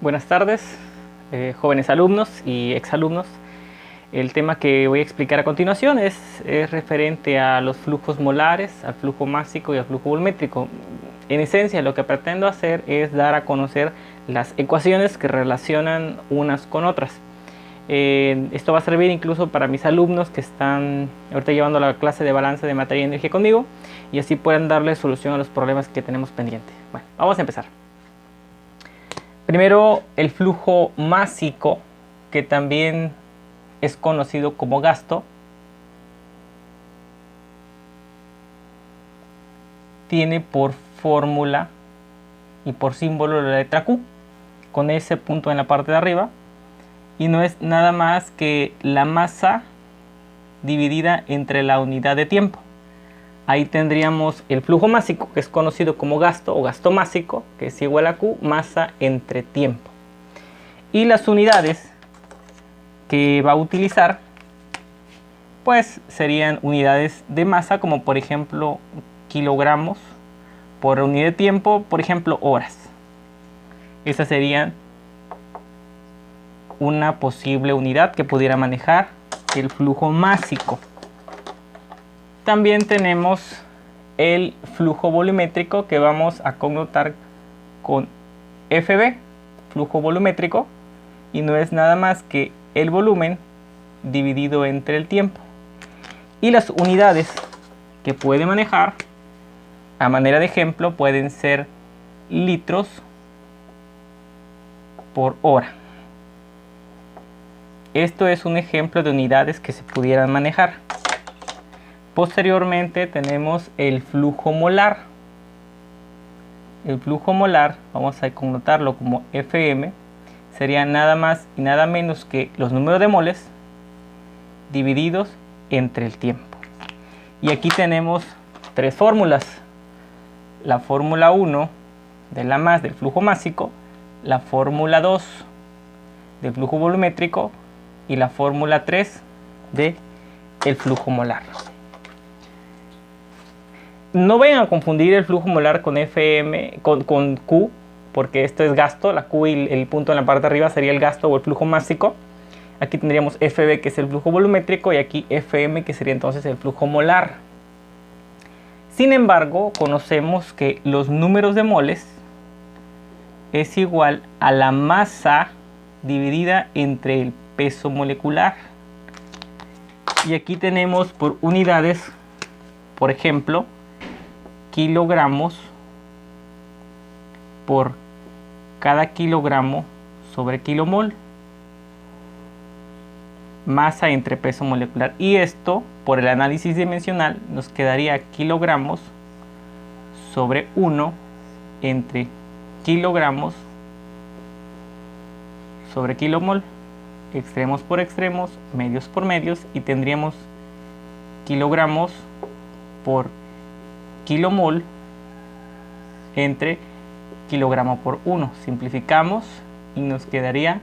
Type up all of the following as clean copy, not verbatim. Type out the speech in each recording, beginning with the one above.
Buenas tardes, jóvenes alumnos y exalumnos. El tema que voy a explicar a continuación es referente a los flujos molares, al flujo másico y al flujo volumétrico. En esencia, lo que pretendo hacer es dar a conocer las ecuaciones que relacionan unas con otras. Esto va a servir incluso para mis alumnos que están ahorita llevando la clase de balance de materia y energía conmigo, y así puedan darle solución a los problemas que tenemos pendientes. Bueno, vamos a empezar. Primero, el flujo másico, que también es conocido como gasto, tiene por fórmula y por símbolo la letra Q, con ese punto en la parte de arriba, y no es nada más que la masa dividida entre la unidad de tiempo. Ahí tendríamos el flujo másico, que es conocido como gasto o gasto másico, que es igual a Q, masa entre tiempo. Y las unidades que va a utilizar, pues serían unidades de masa, como por ejemplo kilogramos, por unidad de tiempo, por ejemplo horas. Esa sería una posible unidad que pudiera manejar el flujo másico. También tenemos el flujo volumétrico, que vamos a connotar con FB, flujo volumétrico, y no es nada más que el volumen dividido entre el tiempo. Y las unidades que puede manejar, a manera de ejemplo, pueden ser litros por hora. Esto es un ejemplo de unidades que se pudieran manejar. Posteriormente tenemos el flujo molar. El flujo molar, vamos a connotarlo como FM, sería nada más y nada menos que los números de moles divididos entre el tiempo. Y aquí tenemos tres fórmulas: la fórmula 1 de la más del flujo másico, la fórmula 2 del flujo volumétrico y la fórmula 3 de el flujo molar. No vayan a confundir el flujo molar con FM, con Q, porque esto es gasto. La Q y el punto en la parte de arriba sería el gasto o el flujo másico. Aquí tendríamos FB, que es el flujo volumétrico, y aquí FM, que sería entonces el flujo molar. Sin embargo, conocemos que los números de moles es igual a la masa dividida entre el peso molecular. Y aquí tenemos por unidades, por ejemplo, kilogramos por cada kilogramo sobre kilomol, masa entre peso molecular. Y esto, por el análisis dimensional, nos quedaría kilogramos sobre 1 entre kilogramos sobre kilomol, extremos por extremos, medios por medios, y tendríamos kilogramos por kilomol entre kilogramo por 1. Simplificamos y nos quedaría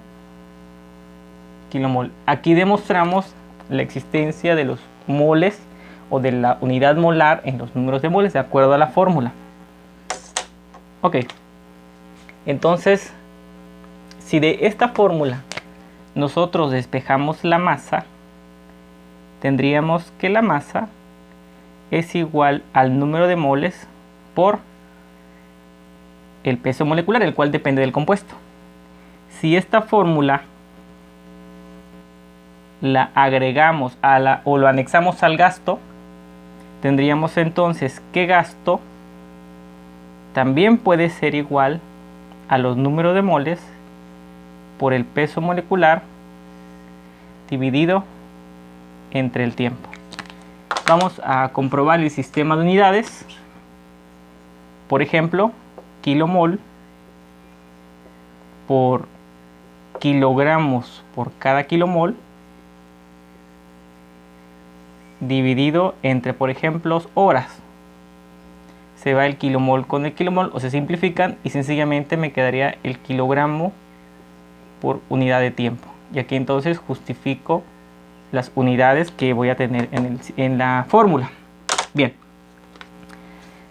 kilomol. Aquí demostramos la existencia de los moles o de la unidad molar en los números de moles de acuerdo a la fórmula. Ok, entonces si de esta fórmula nosotros despejamos la masa, tendríamos que la masa es igual al número de moles por el peso molecular, el cual depende del compuesto. Si esta fórmula la agregamos o lo anexamos al gasto, tendríamos entonces que gasto también puede ser igual a los números de moles por el peso molecular dividido entre el tiempo. Vamos a comprobar el sistema de unidades. Por ejemplo, kilomol por kilogramos por cada kilomol dividido entre, por ejemplo, horas. Se va el kilomol con el kilomol, o se simplifican, y sencillamente me quedaría el kilogramo por unidad de tiempo. Y aquí entonces justifico las unidades que voy a tener en la fórmula. Bien,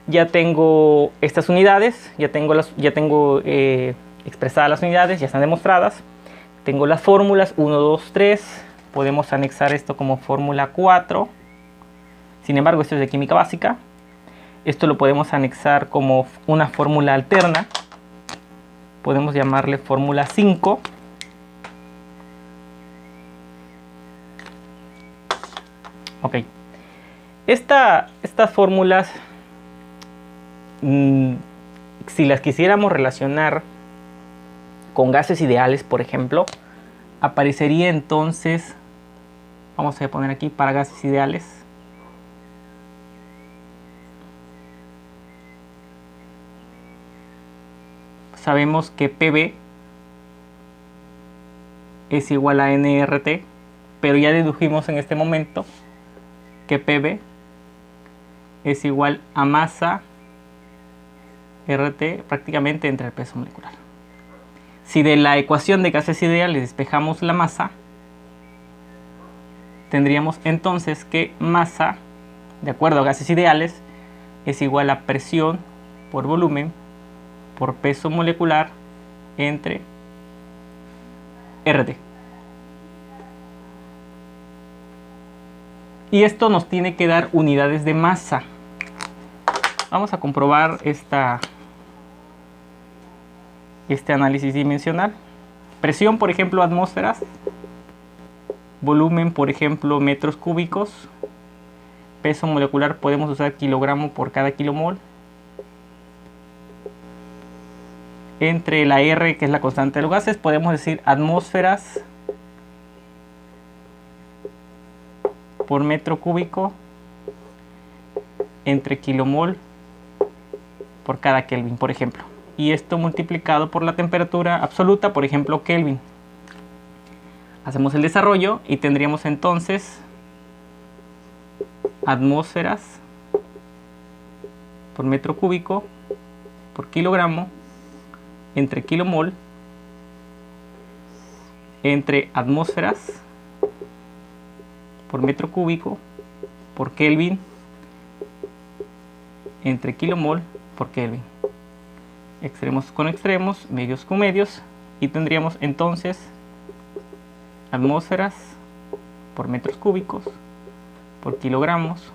ya tengo estas unidades, ya tengo expresadas las unidades, ya están demostradas. Tengo las fórmulas 1, 2, 3. Podemos anexar esto como fórmula 4. Sin embargo, esto es de química básica. Esto lo podemos anexar como una fórmula alterna. Podemos llamarle fórmula 5. Ok. Estas fórmulas, si las quisiéramos relacionar con gases ideales, por ejemplo, aparecería entonces, vamos a poner aquí para gases ideales, sabemos que PB es igual a nRT, pero ya dedujimos en este momento que PB es igual a masa RT prácticamente entre el peso molecular. Si de la ecuación de gases ideales despejamos la masa, tendríamos entonces que masa, de acuerdo a gases ideales, es igual a presión por volumen por peso molecular entre RT. Y esto nos tiene que dar unidades de masa. Vamos a comprobar este análisis dimensional. Presión, por ejemplo, atmósferas. Volumen, por ejemplo, metros cúbicos. Peso molecular podemos usar kilogramo por cada kilomol. Entre la R, que es la constante de los gases, podemos decir atmósferas por metro cúbico entre kilomol por cada Kelvin, por ejemplo. Y esto multiplicado por la temperatura absoluta, por ejemplo, Kelvin. Hacemos el desarrollo y tendríamos entonces atmósferas por metro cúbico por kilogramo entre kilomol entre atmósferas por metro cúbico por Kelvin entre kilomol por Kelvin. Extremos con extremos, medios con medios, y tendríamos entonces atmósferas por metros cúbicos por kilogramos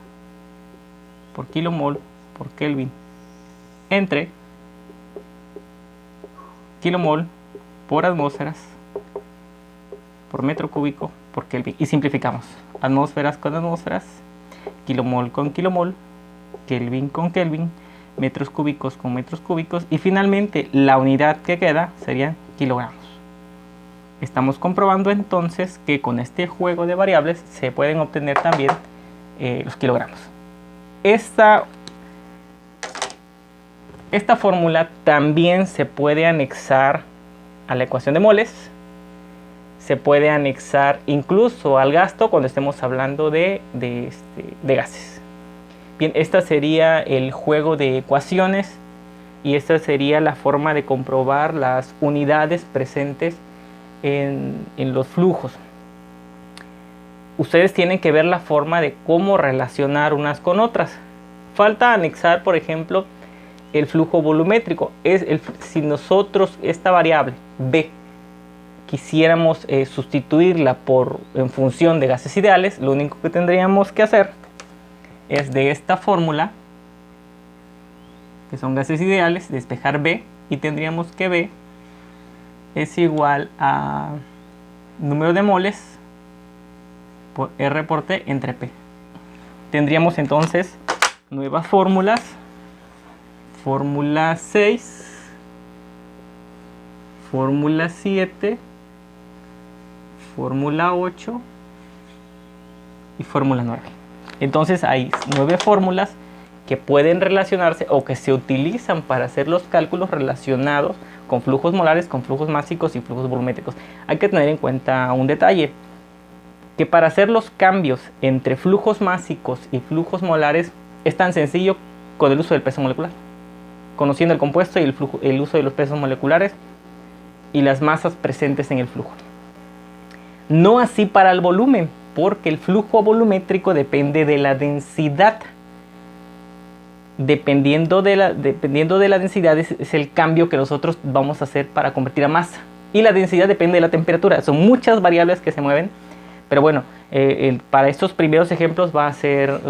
por kilomol por Kelvin entre kilomol por atmósferas por metro cúbico por Kelvin. Y simplificamos. Atmósferas con atmósferas, kilomol con kilomol, Kelvin con Kelvin, metros cúbicos con metros cúbicos, y finalmente la unidad que queda serían kilogramos. Estamos comprobando entonces que con este juego de variables se pueden obtener también los kilogramos. Esta fórmula también se puede anexar a la ecuación de moles. Se puede anexar incluso al gasto cuando estemos hablando de gases. Bien, esta sería el juego de ecuaciones y esta sería la forma de comprobar las unidades presentes en los flujos. Ustedes tienen que ver la forma de cómo relacionar unas con otras. Falta anexar, por ejemplo, el flujo volumétrico. Si nosotros esta variable B quisiéramos sustituirla en función de gases ideales, lo único que tendríamos que hacer es de esta fórmula, que son gases ideales, despejar B, y tendríamos que B es igual a número de moles por R por T entre P. Tendríamos entonces nuevas fórmulas. Fórmula 6, fórmula 7, fórmula 8 y fórmula 9. Entonces hay 9 fórmulas que pueden relacionarse o que se utilizan para hacer los cálculos relacionados con flujos molares, con flujos másicos y flujos volumétricos. Hay que tener en cuenta un detalle, que para hacer los cambios entre flujos másicos y flujos molares es tan sencillo con el uso del peso molecular. Conociendo el compuesto y el uso de los pesos moleculares y las masas presentes en el flujo. No así para el volumen, porque el flujo volumétrico depende de la densidad. dependiendo de la densidad es el cambio que nosotros vamos a hacer para convertir a masa. Y la densidad depende de la temperatura. Son muchas variables que se mueven. Pero bueno, para estos primeros ejemplos va a ser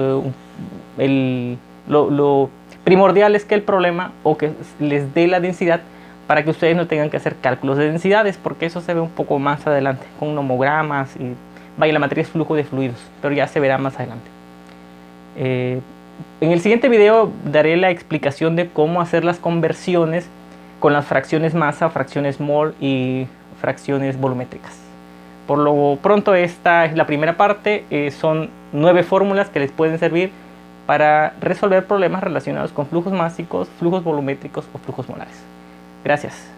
lo primordial es que el problema o que les dé la densidad para que ustedes no tengan que hacer cálculos de densidades, porque eso se ve un poco más adelante con nomogramas y vaya, la materia es flujo de fluidos, pero ya se verá más adelante. En el siguiente video daré la explicación de cómo hacer las conversiones con las fracciones masa, fracciones mol y fracciones volumétricas. Por lo pronto esta es la primera parte, son 9 fórmulas que les pueden servir para resolver problemas relacionados con flujos másicos, flujos volumétricos o flujos molares. Gracias.